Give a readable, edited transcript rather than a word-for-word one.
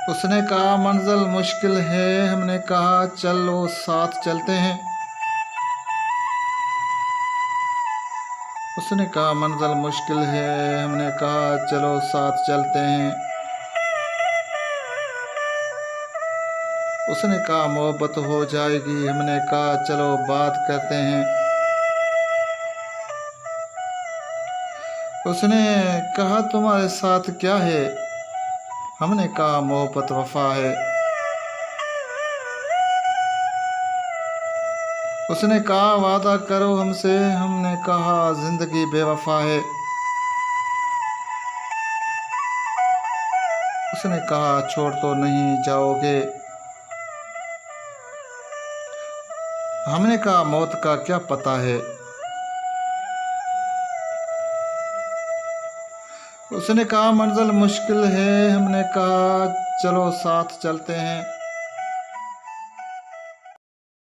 उसने कहा मंजिल मुश्किल है, हमने कहा चलो साथ चलते हैं। उसने कहा मंजिल मुश्किल है, हमने कहा चलो साथ चलते हैं। उसने कहा मोहब्बत हो जाएगी, हमने कहा चलो बात करते हैं। उसने कहा तुम्हारे साथ क्या है, हमने कहा मोहब्बत वफा है। उसने कहा वादा करो हमसे, हमने कहा जिंदगी बेवफा है। उसने कहा छोड़ तो नहीं जाओगे, हमने कहा मौत का क्या पता है। उसने कहा मंजिल मुश्किल है, हमने कहा चलो साथ चलते हैं।